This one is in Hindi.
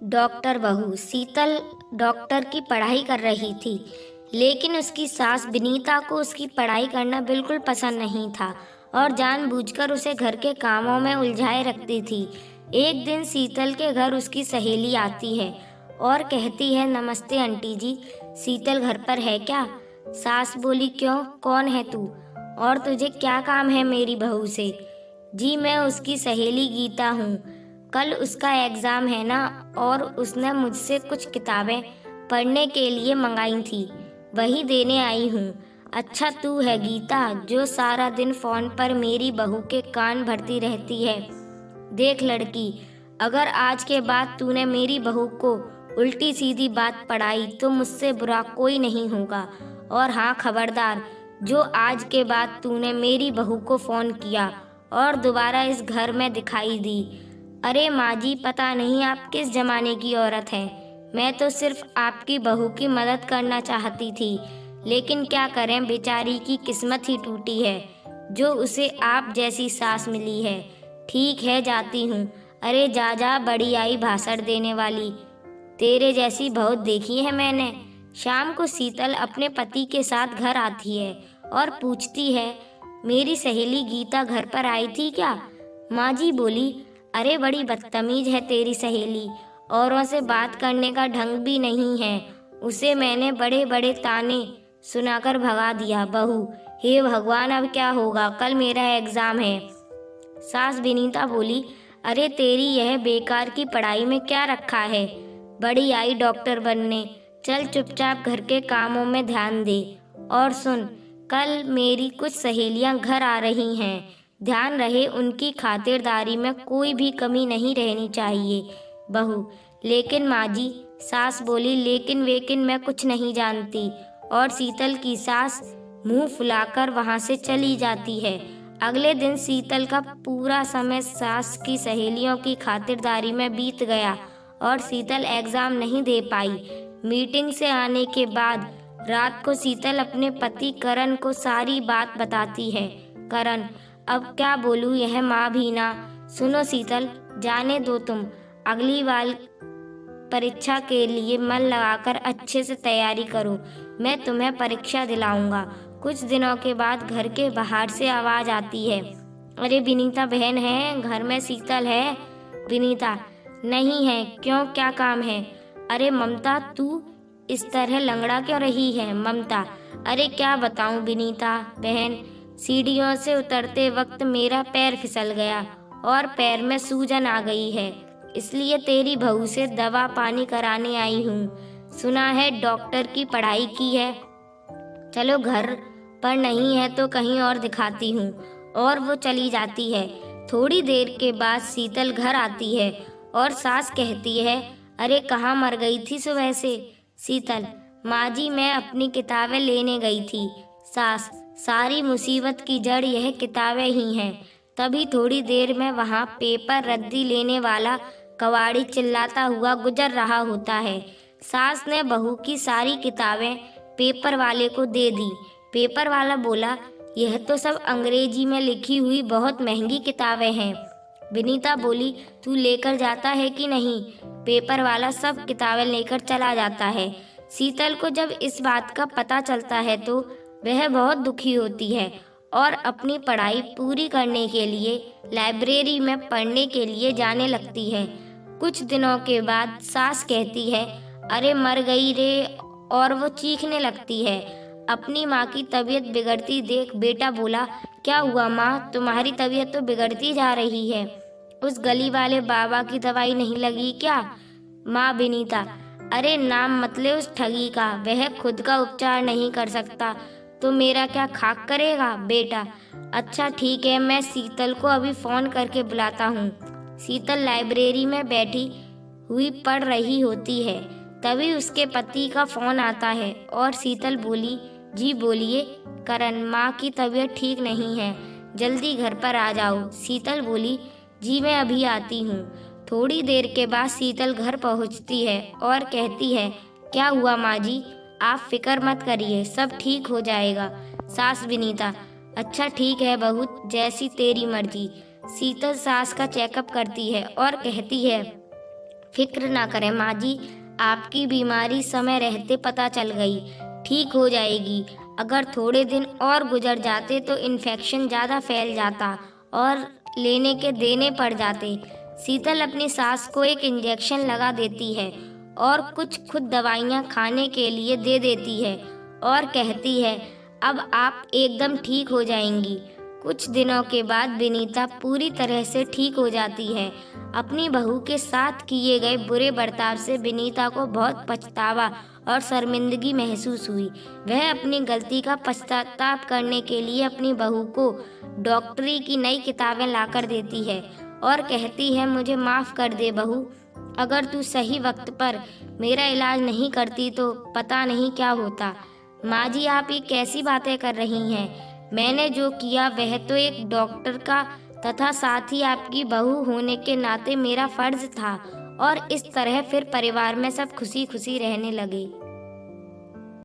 डॉक्टर बहू शीतल डॉक्टर की पढ़ाई कर रही थी, लेकिन उसकी सास विनीता को उसकी पढ़ाई करना बिल्कुल पसंद नहीं था और जानबूझकर उसे घर के कामों में उलझाए रखती थी। एक दिन शीतल के घर उसकी सहेली आती है और कहती है, नमस्ते आंटी जी, शीतल घर पर है क्या? सास बोली, क्यों, कौन है तू और तुझे क्या काम है मेरी बहू से? जी मैं उसकी सहेली गीता हूँ। कल उसका एग्ज़ाम है ना, और उसने मुझसे कुछ किताबें पढ़ने के लिए मंगाई थी, वही देने आई हूँ। अच्छा तू है गीता जो सारा दिन फ़ोन पर मेरी बहू के कान भरती रहती है। देख लड़की, अगर आज के बाद तूने मेरी बहू को उल्टी सीधी बात पढ़ाई तो मुझसे बुरा कोई नहीं होगा। और हाँ खबरदार, जो आज के बाद तूने मेरी बहू को फ़ोन किया और दोबारा इस घर में दिखाई दी। अरे माँ जी, पता नहीं आप किस ज़माने की औरत हैं। मैं तो सिर्फ आपकी बहू की मदद करना चाहती थी, लेकिन क्या करें, बेचारी की किस्मत ही टूटी है जो उसे आप जैसी सास मिली है। ठीक है, जाती हूँ। अरे जा जा, बड़ी आई भाषण देने वाली, तेरे जैसी बहुत देखी है मैंने। शाम को शीतल अपने पति के साथ घर आती है और पूछती है, मेरी सहेली गीता घर पर आई थी क्या? माँ जी बोली, अरे बड़ी बदतमीज है तेरी सहेली, औरों से बात करने का ढंग भी नहीं है। उसे मैंने बड़े बड़े ताने सुनाकर भगा दिया। बहू, हे भगवान, अब क्या होगा, कल मेरा एग्ज़ाम है। सास विनीता बोली, अरे तेरी यह बेकार की पढ़ाई में क्या रखा है? बड़ी आई डॉक्टर बनने, चल चुपचाप घर के कामों में ध्यान दे। और सुन, कल मेरी कुछ सहेलियां घर आ रही हैं, ध्यान रहे उनकी खातिरदारी में कोई भी कमी नहीं रहनी चाहिए। बहू, लेकिन माँ जी, सास बोली, लेकिन वेकिन मैं कुछ नहीं जानती। और शीतल की सास मुंह फुलाकर वहां से चली जाती है। अगले दिन शीतल का पूरा समय सास की सहेलियों की खातिरदारी में बीत गया और शीतल एग्ज़ाम नहीं दे पाई। मीटिंग से आने के बाद रात को शीतल अपने पति करण को सारी बात बताती है। करण, अब क्या बोलूँ, यह माँ भी ना। सुनो शीतल, जाने दो तुम, अगली बार परीक्षा के लिए मन लगाकर अच्छे से तैयारी करो, मैं तुम्हें परीक्षा दिलाऊंगा। कुछ दिनों के बाद घर के बाहर से आवाज़ आती है, अरे विनीता बहन है, घर में शीतल है। विनीता, नहीं है, क्यों, क्या काम है? अरे ममता, तू इस तरह लंगड़ा क्यों रही है? ममता, अरे क्या बताऊं विनीता बहन, सीढ़ियों से उतरते वक्त मेरा पैर फिसल गया और पैर में सूजन आ गई है, इसलिए तेरी बहू से दवा पानी कराने आई हूँ। सुना है डॉक्टर की पढ़ाई की है, चलो घर पर नहीं है तो कहीं और दिखाती हूँ। और वो चली जाती है। थोड़ी देर के बाद शीतल घर आती है और सास कहती है, अरे कहाँ मर गई थी सुबह से? शीतल, माँ जी मैं अपनी किताबें लेने गई थी। सास, सारी मुसीबत की जड़ यह किताबें ही हैं। तभी थोड़ी देर में वहाँ पेपर रद्दी लेने वाला कबाड़ी चिल्लाता हुआ गुजर रहा होता है। सास ने बहू की सारी किताबें पेपर वाले को दे दी। पेपर वाला बोला, यह तो सब अंग्रेजी में लिखी हुई बहुत महंगी किताबें हैं। विनीता बोली, तू लेकर जाता है कि नहीं? पेपर वाला सब किताबें लेकर चला जाता है। शीतल को जब इस बात का पता चलता है तो वह बहुत दुखी होती है और अपनी पढ़ाई पूरी करने के लिए लाइब्रेरी में पढ़ने के लिए जाने लगती है। कुछ दिनों के बाद सास कहती है, अरे मर गई रे, और वो चीखने लगती है। अपनी माँ की तबीयत बिगड़ती देख बेटा बोला, क्या हुआ माँ, तुम्हारी तबीयत तो बिगड़ती जा रही है। उस गली वाले बाबा की दवाई नहीं लगी क्या? माँ विनीता, अरे नाम मत ले उस ठगी का, वह खुद का उपचार नहीं कर सकता तो मेरा क्या खाक करेगा बेटा। अच्छा ठीक है, मैं शीतल को अभी फ़ोन करके बुलाता हूँ। शीतल लाइब्रेरी में बैठी हुई पढ़ रही होती है, तभी उसके पति का फ़ोन आता है और शीतल बोली, जी बोलिए करण, माँ की तबीयत ठीक नहीं है, जल्दी घर पर आ जाओ। शीतल बोली, जी मैं अभी आती हूँ। थोड़ी देर के बाद शीतल घर पहुँचती है और कहती है, क्या हुआ माँ जी, आप फिक्र मत करिए, सब ठीक हो जाएगा। सास विनीता, अच्छा ठीक है बहू, जैसी तेरी मर्जी। शीतल सास का चेकअप करती है और कहती है, फिक्र ना करें माँ जी, आपकी बीमारी समय रहते पता चल गई, ठीक हो जाएगी। अगर थोड़े दिन और गुजर जाते तो इन्फेक्शन ज़्यादा फैल जाता और लेने के देने पड़ जाते। शीतल अपनी सास को एक इंजेक्शन लगा देती है और कुछ खुद दवाइयाँ खाने के लिए दे देती है और कहती है, अब आप एकदम ठीक हो जाएंगी। कुछ दिनों के बाद विनीता पूरी तरह से ठीक हो जाती है। अपनी बहू के साथ किए गए बुरे बर्ताव से विनीता को बहुत पछतावा और शर्मिंदगी महसूस हुई। वह अपनी गलती का पश्चाताप करने के लिए अपनी बहू को डॉक्टरी की नई किताबें लाकर देती है और कहती है, मुझे माफ़ कर दे बहू, अगर तू सही वक्त पर मेरा इलाज नहीं करती तो पता नहीं क्या होता। माँ जी, आप ये कैसी बातें कर रही हैं? मैंने जो किया वह तो एक डॉक्टर का तथा साथ ही आपकी बहू होने के नाते मेरा फर्ज था। और इस तरह फिर परिवार में सब खुशी खुशी रहने लगे।